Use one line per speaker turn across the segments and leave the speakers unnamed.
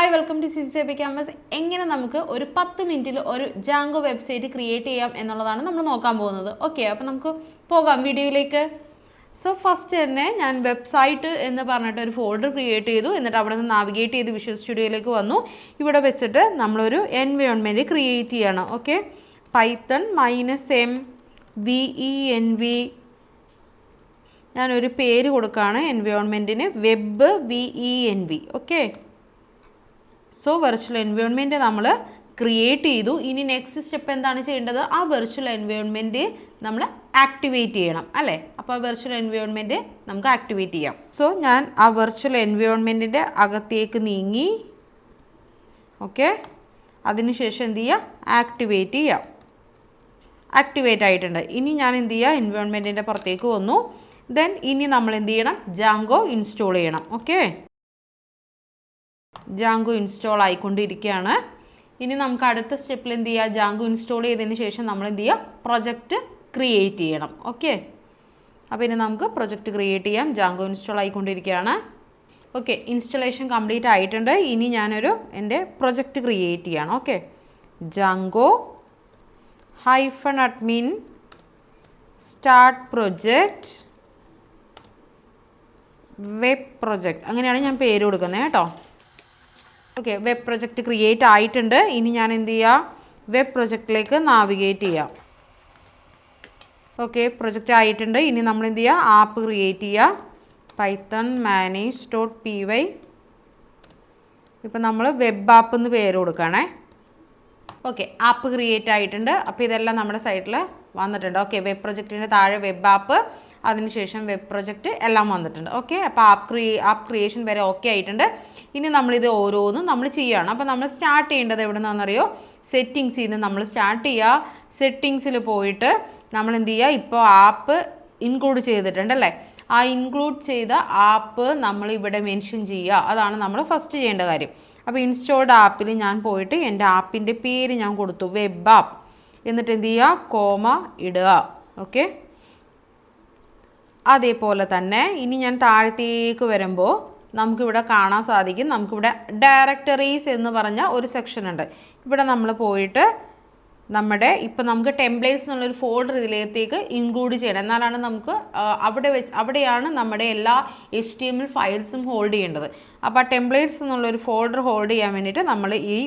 Hi welcome to CCP campus. എങ്ങനെ നമുക്ക് ഒരു 10 മിനിറ്റിൽ ഒരു ജാങ്കോ വെബ്സൈറ്റ് ക്രിയേറ്റ് ചെയ്യാം എന്നുള്ളതാണ് നമ്മൾ നോക്കാൻ പോകുന്നത്. ഓക്കെ, അപ്പോൾ നമുക്ക് പോകാം വീഡിയോയിലേക്ക്. സോ ഫസ്റ്റ് തന്നെ ഞാൻ വെബ്സൈറ്റ് എന്ന് പറഞ്ഞിട്ട് ഒരു ഫോൾഡർ ക്രിയേറ്റ് ചെയ്തു. എന്നിട്ട് അവിടെ നിന്ന് നാവിഗേറ്റ് ചെയ്ത് വിഷ്വൽ സ്റ്റുഡിയോയിലേക്ക് വന്നു. ഇവിടെ വെച്ചിട്ട് നമ്മളൊരു എൻവയോൺമെൻറ്റ് ക്രിയേറ്റ് ചെയ്യണം. ഓക്കെ, പൈത്തൺ -m ഞാനൊരു പേര് കൊടുക്കുകയാണ് എൻവയോൺമെൻറ്റിന്, web VENV. Okay, so virtual environment നമ്മൾ ക്രിയേറ്റ് ചെയ്തു. ഇനി നെക്സ്റ്റ് സ്റ്റെപ്പ് എന്താണ് ചെയ്യേണ്ടത്? ആ വെർച്വൽ എൻവയോൺമെൻറ്റ് നമ്മൾ ആക്ടിവേറ്റ് ചെയ്യണം അല്ലേ? അപ്പോൾ ആ വെർച്വൽ എൻവയോൺമെൻറ്റ് നമുക്ക് ആക്ടിവേറ്റ് ചെയ്യാം. സോ ഞാൻ ആ വെർച്വൽ എൻവയോൺമെൻറ്റിൻ്റെ അകത്തേക്ക് നീങ്ങി. ഓക്കെ, അതിനുശേഷം എന്ത് ചെയ്യുക? ആക്ടിവേറ്റ് ചെയ്യാം. ആക്ടിവേറ്റ് ആയിട്ടുണ്ട്. ഇനി ഞാൻ എന്ത് ചെയ്യുക? എൻവയോൺമെൻറ്റിൻ്റെ പുറത്തേക്ക് വന്നു. ദെൻ ഇനി നമ്മൾ എന്ത് ചെയ്യണം? ജാങ്കോ ഇൻസ്റ്റാൾ ചെയ്യണം. ഓക്കെ, ജാങ്കോ ഇൻസ്റ്റാൾ ആയിക്കൊണ്ടിരിക്കുകയാണ്. ഇനി നമുക്ക് അടുത്ത സ്റ്റെപ്പിൽ എന്ത് ചെയ്യുക? ജാങ്കോ ഇൻസ്റ്റാൾ ചെയ്തതിന് ശേഷം നമ്മൾ എന്ത് ചെയ്യുക? പ്രൊജക്റ്റ് ക്രിയേറ്റ് ചെയ്യണം. ഓക്കെ, അപ്പോൾ ഇനി നമുക്ക് പ്രൊജക്റ്റ് ക്രിയേറ്റ് ചെയ്യാം. ജാങ്കോ ഇൻസ്റ്റാൾ ആയിക്കൊണ്ടിരിക്കുകയാണ്. ഓക്കെ, ഇൻസ്റ്റലേഷൻ കംപ്ലീറ്റ് ആയിട്ടുണ്ട്. ഇനി ഞാനൊരു എൻ്റെ പ്രൊജക്റ്റ് ക്രിയേറ്റ് ചെയ്യണം. Okay, Django -admin start project web project, അങ്ങനെയാണ് ഞാൻ പേര് കൊടുക്കുന്നത് കേട്ടോ. ഓക്കെ, വെബ് പ്രൊജക്റ്റ് ക്രിയേറ്റ് ആയിട്ടുണ്ട്. ഇനി ഞാൻ എന്ത് ചെയ്യുക? വെബ് പ്രൊജക്റ്റിലേക്ക് നാവിഗേറ്റ് ചെയ്യാം. ഓക്കെ, പ്രൊജക്റ്റ് ആയിട്ടുണ്ട്. ഇനി നമ്മൾ എന്ത് ചെയ്യുക? ആപ്പ് ക്രിയേറ്റ് ചെയ്യുക. Python manage.py. ഇപ്പം നമ്മൾ വെബ് ആപ്പ് എന്ന് പേര് കൊടുക്കുകയാണേ. ഓക്കെ, ആപ്പ് ക്രിയേറ്റ് ആയിട്ടുണ്ട്. അപ്പോൾ ഇതെല്ലാം നമ്മുടെ സൈറ്റിൽ വന്നിട്ടുണ്ട്. ഓക്കെ, വെബ് പ്രൊജക്റ്റിൻ്റെ താഴെ വെബ് ആപ്പ്, അതിനുശേഷം വെബ് പ്രൊജക്റ്റ് എല്ലാം വന്നിട്ടുണ്ട്. ഓക്കെ, അപ്പോൾ ആപ്പ് ക്രിയേഷൻ വരെ ഓക്കെ ആയിട്ടുണ്ട്. ഇനി നമ്മളിത് ഓരോന്നും നമ്മൾ ചെയ്യുകയാണ്. അപ്പോൾ നമ്മൾ സ്റ്റാർട്ട് ചെയ്യേണ്ടത് എവിടെ നിന്നാണെന്നറിയോ? സെറ്റിങ്സിൽ നിന്ന് നമ്മൾ സ്റ്റാർട്ട് ചെയ്യുക. സെറ്റിങ്സിൽ പോയിട്ട് നമ്മൾ എന്ത് ചെയ്യുക? ഇപ്പോൾ ആപ്പ് ഇൻക്ലൂഡ് ചെയ്തിട്ടുണ്ട് അല്ലേ? ആ ഇൻക്ലൂഡ് ചെയ്ത ആപ്പ് നമ്മൾ ഇവിടെ മെൻഷൻ ചെയ്യുക. അതാണ് നമ്മൾ ഫസ്റ്റ് ചെയ്യേണ്ട കാര്യം. അപ്പോൾ ഇൻസ്റ്റോൾഡ് ആപ്പിൽ ഞാൻ പോയിട്ട് എൻ്റെ ആപ്പിൻ്റെ പേര് ഞാൻ കൊടുത്തു, വെബ് ആപ്പ്. എന്നിട്ട് എന്ത് ചെയ്യുക? കോമ ഇടുക. ഓക്കെ, അതേപോലെ തന്നെ ഇനി ഞാൻ താഴത്തേക്ക് വരുമ്പോൾ നമുക്കിവിടെ കാണാൻ സാധിക്കും, നമുക്കിവിടെ ഡയറക്ടറീസ് എന്ന് പറഞ്ഞ ഒരു സെക്ഷൻ ഉണ്ട്. ഇവിടെ നമ്മൾ പോയിട്ട് നമ്മുടെ ഇപ്പം നമുക്ക് ടെംപ്ലേറ്റ്സ് എന്നുള്ളൊരു ഫോൾഡർ ഇതിലേക്ക് ഇൻക്ലൂഡ് ചെയ്യണം. എന്നാലാണ് നമുക്ക് അവിടെയാണ് നമ്മുടെ എല്ലാ HTML ഫയൽസും ഹോൾഡ് ചെയ്യേണ്ടത്. അപ്പോൾ ആ ടെംപ്ലേറ്റ്സ് എന്നുള്ളൊരു ഫോൾഡർ ഹോൾഡ് ചെയ്യാൻ വേണ്ടിയിട്ട് നമ്മൾ ഈ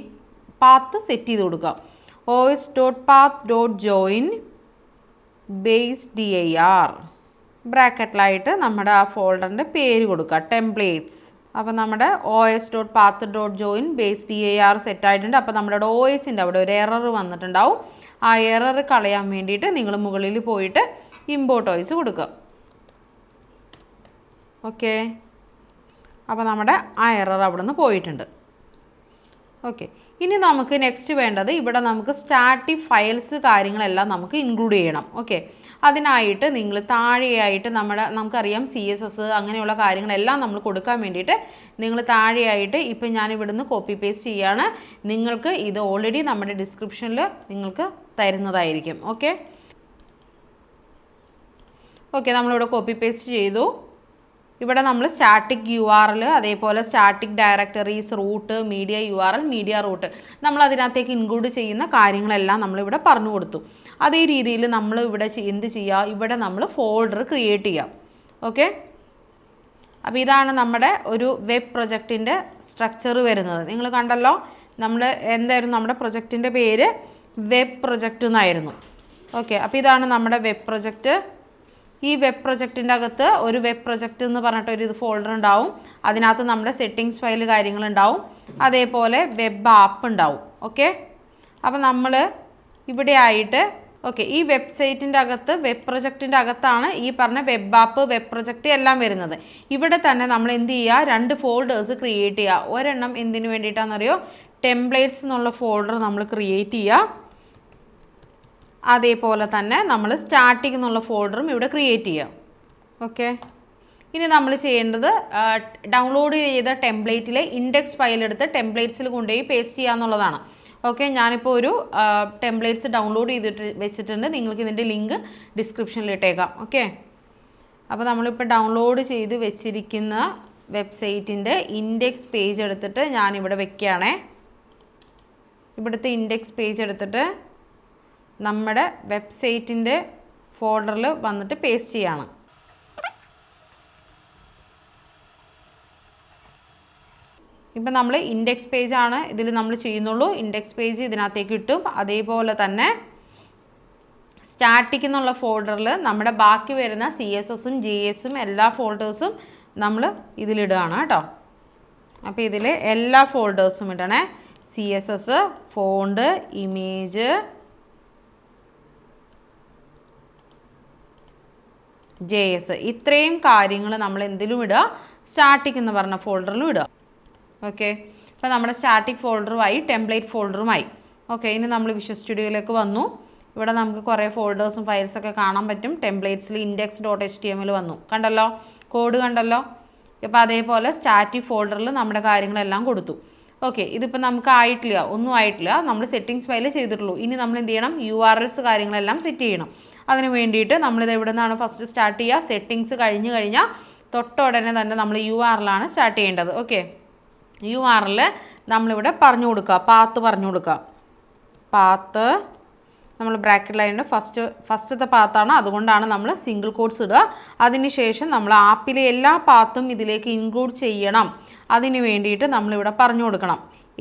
പാത്ത് സെറ്റ് ചെയ്ത് കൊടുക്കുക. os.path.join base.dir ബ്രാക്കറ്റിലായിട്ട് നമ്മുടെ ആ ഫോൾഡറിൻ്റെ പേര് കൊടുക്കുക, ടെംപ്ലേറ്റ്സ്. അപ്പോൾ നമ്മുടെ os.path.join base.dir സെറ്റ് ആയിട്ടുണ്ട്. അപ്പോൾ നമ്മുടെ OSൻ്റെ അവിടെ ഒരു എറർ വന്നിട്ടുണ്ടാവും. ആ എറർ കളയാൻ വേണ്ടിയിട്ട് നിങ്ങൾ മുകളിൽ പോയിട്ട് ഇമ്പോർട്ട് OS കൊടുക്കുക. ഓക്കെ, അപ്പോൾ നമ്മുടെ ആ എറർ അവിടെ നിന്ന് പോയിട്ടുണ്ട്. ഓക്കെ, ഇനി നമുക്ക് നെക്സ്റ്റ് വേണ്ടത് ഇവിടെ നമുക്ക് സ്റ്റാറ്റിക് ഫയൽസ് കാര്യങ്ങളെല്ലാം നമുക്ക് ഇൻക്ലൂഡ് ചെയ്യണം. ഓക്കെ, അതിനായിട്ട് നിങ്ങൾ താഴെയായിട്ട് നമുക്കറിയാം CSS അങ്ങനെയുള്ള കാര്യങ്ങളെല്ലാം നമ്മൾ കൊടുക്കാൻ വേണ്ടിയിട്ട് നിങ്ങൾ താഴെയായിട്ട് ഇപ്പം ഞാൻ ഇവിടുന്ന് കോപ്പി പേസ്റ്റ് ചെയ്യുകയാണ്. നിങ്ങൾക്ക് ഇത് ഓൾറെഡി നമ്മുടെ ഡിസ്ക്രിപ്ഷനിൽ നിങ്ങൾക്ക് തരുന്നതായിരിക്കും. ഓക്കെ, നമ്മളിവിടെ കോപ്പി പേസ്റ്റ് ചെയ്തു. ഇവിടെ നമ്മൾ സ്റ്റാറ്റിക് URL, അതേപോലെ static directories, root, media URL, media root, നമ്മൾ അതിനകത്തേക്ക് ഇൻക്ലൂഡ് ചെയ്യുന്ന കാര്യങ്ങളെല്ലാം നമ്മളിവിടെ പറഞ്ഞു കൊടുത്തു. അതേ രീതിയിൽ നമ്മൾ ഇവിടെ എന്ത് ചെയ്യുക? ഇവിടെ നമ്മൾ ഫോൾഡർ ക്രിയേറ്റ് ചെയ്യാം. ഓക്കെ, അപ്പോൾ ഇതാണ് നമ്മുടെ ഒരു വെബ് പ്രൊജക്റ്റിൻ്റെ സ്ട്രക്ചർ വരുന്നത്. നിങ്ങൾ കണ്ടല്ലോ, എന്തായിരുന്നു നമ്മുടെ പ്രൊജക്റ്റിൻ്റെ പേര്? വെബ് പ്രൊജക്റ്റ് എന്നായിരുന്നു. ഓക്കെ, അപ്പോൾ ഇതാണ് നമ്മുടെ വെബ് പ്രൊജക്റ്റ്. ഈ വെബ് പ്രൊജക്റ്റിൻ്റെ അകത്ത് ഒരു വെബ് പ്രൊജക്റ്റ് എന്ന് പറഞ്ഞിട്ടൊരു ഫോൾഡർ ഉണ്ടാവും. അതിനകത്ത് നമ്മുടെ സെറ്റിങ്സ് ഫയൽ കാര്യങ്ങളുണ്ടാവും, അതേപോലെ വെബ് ആപ്പ് ഉണ്ടാവും. ഓക്കെ, അപ്പോൾ നമ്മൾ ഇവിടെ ആയിട്ട് ഈ വെബ്സൈറ്റിൻ്റെ അകത്ത് വെബ് പ്രൊജക്റ്റിൻ്റെ അകത്താണ് ഈ പറഞ്ഞ വെബ് ആപ്പ്, വെബ് പ്രൊജക്റ്റ് എല്ലാം വരുന്നത്. ഇവിടെ തന്നെ നമ്മൾ എന്ത് ചെയ്യുക? 2 ഫോൾഡേഴ്സ് ക്രിയേറ്റ് ചെയ്യുക. ഒരെണ്ണം എന്തിനു വേണ്ടിയിട്ടാണെന്നറിയോ? ടെംപ്ലേറ്റ്സ് എന്നുള്ള ഫോൾഡർ നമ്മൾ ക്രിയേറ്റ് ചെയ്യുക. അതേപോലെ തന്നെ നമ്മൾ സ്റ്റാറ്റിക് എന്നുള്ള ഫോൾഡറും ഇവിടെ ക്രിയേറ്റ് ചെയ്യാം. ഓക്കെ, ഇനി നമ്മൾ ചെയ്യേണ്ടത് ഡൗൺലോഡ് ചെയ്ത ടെംപ്ലേറ്റിലെ ഇൻഡെക്സ് ഫയൽ എടുത്ത് ടെംപ്ലേറ്റ്സിൽ കൊണ്ടുപോയി പേസ്റ്റ് ചെയ്യുക എന്നുള്ളതാണ്. ഓക്കെ, ഞാനിപ്പോൾ ഒരു ടെംപ്ലേറ്റ്സ് ഡൗൺലോഡ് ചെയ്തിട്ട് വെച്ചിട്ടുണ്ട്. നിങ്ങൾക്ക് ഇതിൻ്റെ ലിങ്ക് ഡിസ്ക്രിപ്ഷനിൽ ഇട്ടേക്കാം. ഓക്കെ, അപ്പോൾ നമ്മളിപ്പോൾ ഡൗൺലോഡ് ചെയ്ത് വെച്ചിരിക്കുന്ന വെബ്സൈറ്റിൻ്റെ ഇൻഡെക്സ് പേജ് എടുത്തിട്ട് ഞാനിവിടെ വെക്കുകയാണേ. ഇവിടുത്തെ ഇൻഡെക്സ് പേജ് എടുത്തിട്ട് നമ്മുടെ വെബ്സൈറ്റിൻ്റെ ഫോൾഡറിൽ വന്നിട്ട് പേസ്റ്റ് ചെയ്യാണ്. ഇപ്പം നമ്മൾ ഇൻഡെക്സ് പേജാണ് ഇതിൽ നമ്മൾ ചെയ്യുന്നുള്ളൂ. ഇൻഡെക്സ് പേജ് ഇതിനകത്തേക്ക് ഇട്ടും അതേപോലെ തന്നെ സ്റ്റാറ്റിക് എന്നുള്ള ഫോൾഡറിൽ നമ്മുടെ ബാക്കി വരുന്ന CSSഉം JSഉം എല്ലാ ഫോൾഡേഴ്സും നമ്മൾ ഇതിലിടുകയാണ് കേട്ടോ. അപ്പോൾ ഇതിൽ എല്ലാ ഫോൾഡേഴ്സും ഇടണേ. CSS, ഫോണ്ട്, ഇമേജ്, JS, ഇത്രയും കാര്യങ്ങൾ നമ്മൾ എന്തിലും ഇടുക, സ്റ്റാറ്റിക് എന്ന് പറഞ്ഞ ഫോൾഡറിലും ഇടുക. ഓക്കെ, അപ്പോൾ നമ്മുടെ സ്റ്റാറ്റിക് ഫോൾഡറുമായി ടെംപ്ലേറ്റ് ഫോൾഡറുമായി. ഓക്കെ, ഇനി നമ്മൾ വിഷ്വൽ സ്റ്റുഡിയോയിലേക്ക് വന്നു. ഇവിടെ നമുക്ക് കുറേ ഫോൾഡേഴ്സും ഫയൽസൊക്കെ കാണാൻ പറ്റും. ടെംപ്ലേറ്റ്സിൽ index.html വന്നു, കണ്ടല്ലോ, കോഡ് കണ്ടല്ലോ. അപ്പോൾ അതേപോലെ സ്റ്റാറ്റിക് ഫോൾഡറിൽ നമ്മുടെ കാര്യങ്ങളെല്ലാം കൊടുത്തു. ഓക്കെ, ഇതിപ്പോൾ നമുക്ക് ആയിട്ടില്ല, ഒന്നും ആയിട്ടില്ല. നമ്മൾ സെറ്റിങ്സ് ഫയൽ ചെയ്തിട്ടുള്ളൂ. ഇനി നമ്മൾ എന്ത് ചെയ്യണം, URLs കാര്യങ്ങളെല്ലാം സെറ്റ് ചെയ്യണം. അതിന് വേണ്ടിയിട്ട് നമ്മളിത് എവിടെ നിന്നാണ് ഫസ്റ്റ് സ്റ്റാർട്ട് ചെയ്യുക? സെറ്റിങ്സ് കഴിഞ്ഞ് കഴിഞ്ഞാൽ തൊട്ട ഉടനെ തന്നെ നമ്മൾ URL സ്റ്റാർട്ട് ചെയ്യേണ്ടത്. ഓക്കെ, URL നമ്മളിവിടെ പറഞ്ഞു കൊടുക്കുക, പാത്ത് പറഞ്ഞു കൊടുക്കുക. പാത്ത് നമ്മൾ ബ്രാക്കറ്റിലായതുകൊണ്ട് ഫസ്റ്റത്തെ പാത്താണ്, അതുകൊണ്ടാണ് നമ്മൾ സിംഗിൾ കോട്ട്സ് ഇടുക. അതിനുശേഷം നമ്മൾ ആപ്പിലെ എല്ലാ പാത്തും ഇതിലേക്ക് ഇൻക്ലൂഡ് ചെയ്യണം. അതിന് വേണ്ടിയിട്ട് നമ്മളിവിടെ പറഞ്ഞു കൊടുക്കണം.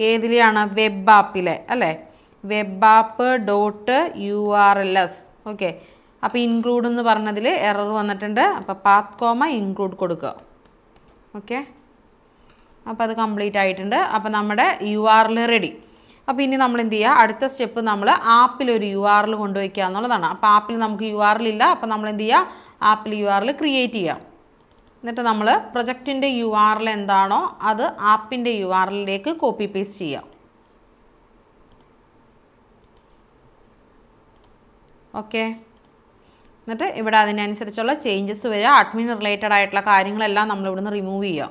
ഏതിലെയാണ്? വെബ് ആപ്പിലെ അല്ലേ, webapp.urls. ഓക്കെ, അപ്പോൾ ഇൻക്ലൂഡ് എന്ന് പറഞ്ഞതിൽ എറർ വന്നിട്ടുണ്ട്. അപ്പോൾ പാത്ത് ഇൻക്ലൂഡ് കൊടുക്കുക. ഓക്കെ, അപ്പോൾ അത് കംപ്ലീറ്റ് ആയിട്ടുണ്ട്. അപ്പോൾ നമ്മുടെ URL റെഡി. അപ്പോൾ ഇനി നമ്മൾ എന്ത് ചെയ്യുക, അടുത്ത സ്റ്റെപ്പ് നമ്മൾ ആപ്പിലൊരു URL കൊണ്ടുവയ്ക്കുക എന്നുള്ളതാണ്. അപ്പോൾ ആപ്പിൽ നമുക്ക് URL ഇല്ല. അപ്പോൾ നമ്മൾ എന്ത് ചെയ്യുക, ആപ്പിൽ URL ക്രിയേറ്റ് ചെയ്യുക. എന്നിട്ട് നമ്മൾ പ്രൊജക്റ്റിൻ്റെ URL എന്താണോ അത് ആപ്പിൻ്റെ URLിലേക്ക് കോപ്പി പേസ്റ്റ് ചെയ്യുക. ഓക്കെ, എന്നിട്ട് ഇവിടെ അതിനനുസരിച്ചുള്ള ചേഞ്ചസ് വരിക. അഡ്മിൻ റിലേറ്റഡ് ആയിട്ടുള്ള കാര്യങ്ങളെല്ലാം നമ്മൾ ഇവിടുന്ന് റിമൂവ് ചെയ്യുക.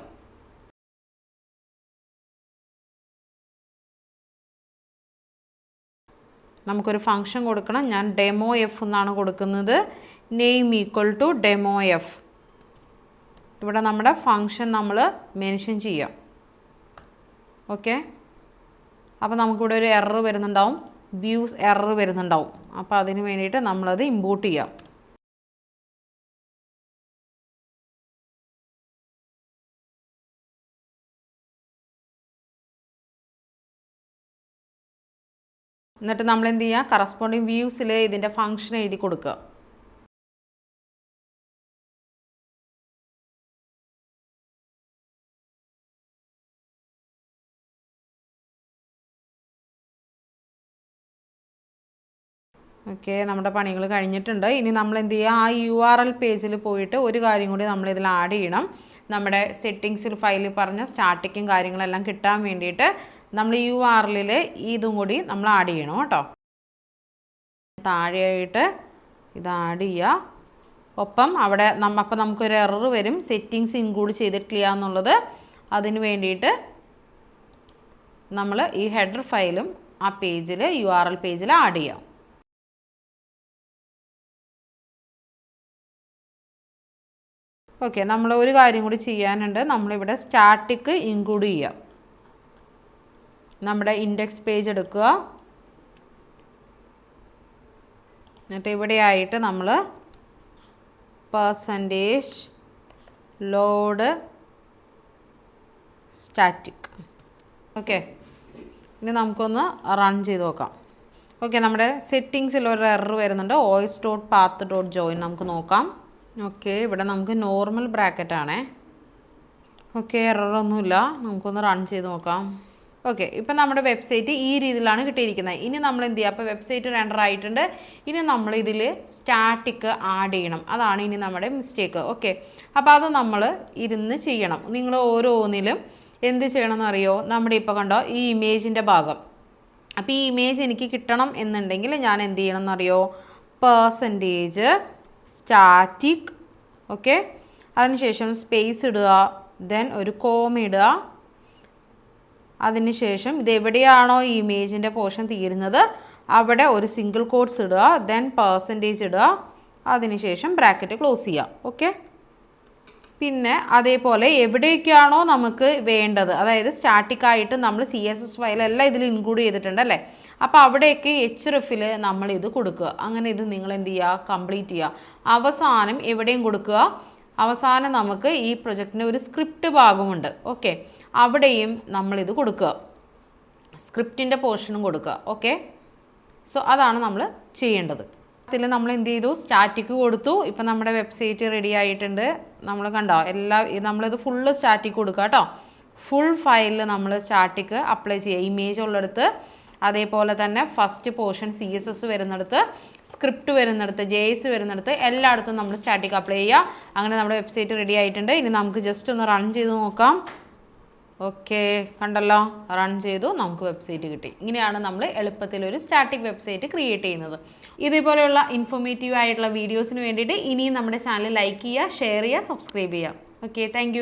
നമുക്കൊരു ഫംഗ്ഷൻ കൊടുക്കണം. ഞാൻ demo_f എന്നാണ് കൊടുക്കുന്നത്. Name equal to demo_f. ഇവിടെ നമ്മുടെ ഫംഗ്ഷൻ നമ്മൾ മെൻഷൻ ചെയ്യാം. ഓക്കെ, അപ്പോൾ നമുക്കിവിടെ ഒരു എറർ വരുന്നുണ്ടാവും, വ്യൂസ് എറർ വരുന്നുണ്ടാവും. അപ്പോൾ അതിന് വേണ്ടിയിട്ട് നമ്മളത് ഇമ്പോർട്ട് ചെയ്യാം. എന്നിട്ട് നമ്മൾ എന്ത് ചെയ്യുക, കറസ്പോണ്ടിങ് വ്യൂസിൽ ഇതിൻ്റെ ഫംഗ്ഷൻ എഴുതി കൊടുക്കുക. ഓക്കെ, നമ്മുടെ പണികൾ കഴിഞ്ഞിട്ടുണ്ട്. ഇനി നമ്മൾ എന്ത് ചെയ്യുക, ആ URL പേജിൽ പോയിട്ട് ഒരു കാര്യം കൂടി നമ്മളിതിൽ ആഡ് ചെയ്യണം. നമ്മുടെ സെറ്റിങ്സിൽ ഫയലിൽ പറഞ്ഞ സ്റ്റാറ്റിക്കും കാര്യങ്ങളെല്ലാം കിട്ടാൻ വേണ്ടിയിട്ട് നമ്മൾ URLിൽ ഇതും കൂടി നമ്മൾ ആഡ് ചെയ്യണം കേട്ടോ. താഴെയായിട്ട് ഇത് ആഡ് ചെയ്യുക. ഒപ്പം അവിടെ അപ്പോൾ നമുക്കൊരു എറർ വരും, സെറ്റിങ്സ് ഇൻക്ലൂഡ് ചെയ്തിട്ടില്ല എന്നുള്ളത്. അതിന് വേണ്ടിയിട്ട് നമ്മൾ ഈ ഹെഡർ ഫയലും ആ പേജിൽ URL പേജിൽ ആഡ് ചെയ്യാം. ഓക്കെ, നമ്മൾ ഒരു കാര്യം കൂടി ചെയ്യാനുണ്ട്. നമ്മളിവിടെ സ്റ്റാറ്റിക് ഇൻക്ലൂഡ് ചെയ്യാം. നമ്മുടെ ഇൻഡെക്സ് പേജ് എടുക്കുക. എന്നിട്ട് ഇവിടെയായിട്ട് നമ്മൾ %load സ്റ്റാറ്റിക്. ഓക്കെ, ഇനി നമുക്കൊന്ന് റൺ ചെയ്ത് നോക്കാം. ഓക്കെ, നമ്മുടെ സെറ്റിങ്സിൽ ഒരു എറർ വരുന്നുണ്ട്. os.path.join നമുക്ക് നോക്കാം. ഓക്കെ, ഇവിടെ നമുക്ക് നോർമൽ ബ്രാക്കറ്റാണേ. ഓക്കെ, എററൊന്നുമില്ല. നമുക്കൊന്ന് റൺ ചെയ്ത് നോക്കാം. ഓക്കെ, ഇപ്പം നമ്മുടെ വെബ്സൈറ്റ് ഈ രീതിയിലാണ് കിട്ടിയിരിക്കുന്നത്. ഇനി നമ്മൾ എന്ത് ചെയ്യുക, അപ്പോൾ വെബ്സൈറ്റ് റെൻഡർ ആയിട്ടുണ്ട്. ഇനി നമ്മൾ ഇതിൽ സ്റ്റാറ്റിക് ആഡ് ചെയ്യണം. അതാണ് ഇനി നമ്മുടെ മിസ്റ്റേക്ക്. ഓക്കെ, അപ്പോൾ അത് നമ്മൾ ഇരുന്ന് ചെയ്യണം. നിങ്ങൾ ഓരോന്നിലും എന്ത് ചെയ്യണമെന്ന് അറിയോ, നമ്മുടെ ഇപ്പോൾ കണ്ടോ ഈ ഇമേജിൻ്റെ ഭാഗം. അപ്പോൾ ഈ ഇമേജ് എനിക്ക് കിട്ടണം എന്നുണ്ടെങ്കിൽ ഞാൻ എന്ത് ചെയ്യണം എന്നറിയോ, %static. ഓക്കെ, അതിനുശേഷം സ്പേസ് ഇടുക, ദെൻ ഒരു കോമ ഇടുക. അതിനുശേഷം ഇത് എവിടെയാണോ ഈ ഇമേജിൻ്റെ പോർഷൻ തീരുന്നത് അവിടെ ഒരു സിംഗിൾ കോട്ട്സ് ഇടുക, ദെൻ % ഇടുക. അതിനുശേഷം ബ്രാക്കറ്റ് ക്ലോസ് ചെയ്യുക. ഓക്കെ, പിന്നെ അതേപോലെ എവിടെയൊക്കെയാണോ നമുക്ക് വേണ്ടത്, അതായത് സ്റ്റാറ്റിക്കായിട്ട് നമ്മൾ CSS ഫയലെല്ലാം ഇതിൽ ഇൻക്ലൂഡ് ചെയ്തിട്ടുണ്ട് അല്ലേ. അപ്പോൾ അവിടെയൊക്കെ hrefൽ നമ്മൾ ഇത് കൊടുക്കുക. അങ്ങനെ ഇത് നിങ്ങൾ എന്ത് ചെയ്യുക, കംപ്ലീറ്റ് ചെയ്യുക. അവസാനം എവിടെയും കൊടുക്കുക, അവസാനം നമുക്ക് ഈ പ്രൊജക്റ്റിന് ഒരു സ്ക്രിപ്റ്റ് ഭാഗമുണ്ട്. ഓക്കെ, അവിടെയും നമ്മളിത് കൊടുക്കുക, സ്ക്രിപ്റ്റിൻ്റെ പോർഷനും കൊടുക്കുക. ഓക്കെ, സോ അതാണ് നമ്മൾ ചെയ്യേണ്ടത്. ഇതിൽ നമ്മൾ എന്ത് ചെയ്തു, സ്റ്റാറ്റിക് കൊടുത്തു. ഇപ്പം നമ്മുടെ വെബ്സൈറ്റ് റെഡി ആയിട്ടുണ്ട്. നമ്മൾ കണ്ടോ, നമ്മളിത് ഫുള്ള് സ്റ്റാറ്റിക് കൊടുക്കുക കേട്ടോ. ഫുൾ ഫയലിൽ നമ്മൾ സ്റ്റാറ്റിക് അപ്ലൈ ചെയ്യുക. ഇമേജ് ഉള്ളിടത്ത്, അതേപോലെ തന്നെ ഫസ്റ്റ് പോർഷൻ CSS വരുന്നിടത്ത്, സ്ക്രിപ്റ്റ് വരുന്നിടത്ത്, JS വരുന്നിടത്ത് എല്ലായിടത്തും നമ്മൾ സ്റ്റാറ്റിക് അപ്ലൈ ചെയ്യുക. അങ്ങനെ നമ്മുടെ വെബ്സൈറ്റ് റെഡി ആയിട്ടുണ്ട്. ഇനി നമുക്ക് ജസ്റ്റ് ഒന്ന് റൺ ചെയ്ത് നോക്കാം. ഓക്കെ, കണ്ടല്ലോ, റൺ ചെയ്തു, നമുക്ക് വെബ്സൈറ്റ് കിട്ടി. ഇങ്ങനെയാണ് നമ്മൾ എളുപ്പത്തിൽ ഒരു സ്റ്റാറ്റിക് വെബ്സൈറ്റ് ക്രിയേറ്റ് ചെയ്യുന്നത്. ഇതേപോലെയുള്ള ഇൻഫോർമേറ്റീവ് ആയിട്ടുള്ള വീഡിയോസിന് വേണ്ടിയിട്ട് ഇനിയും നമ്മുടെ ചാനൽ ലൈക്ക് ചെയ്യുക, ഷെയർ ചെയ്യുക, സബ്സ്ക്രൈബ് ചെയ്യുക. Okay, thank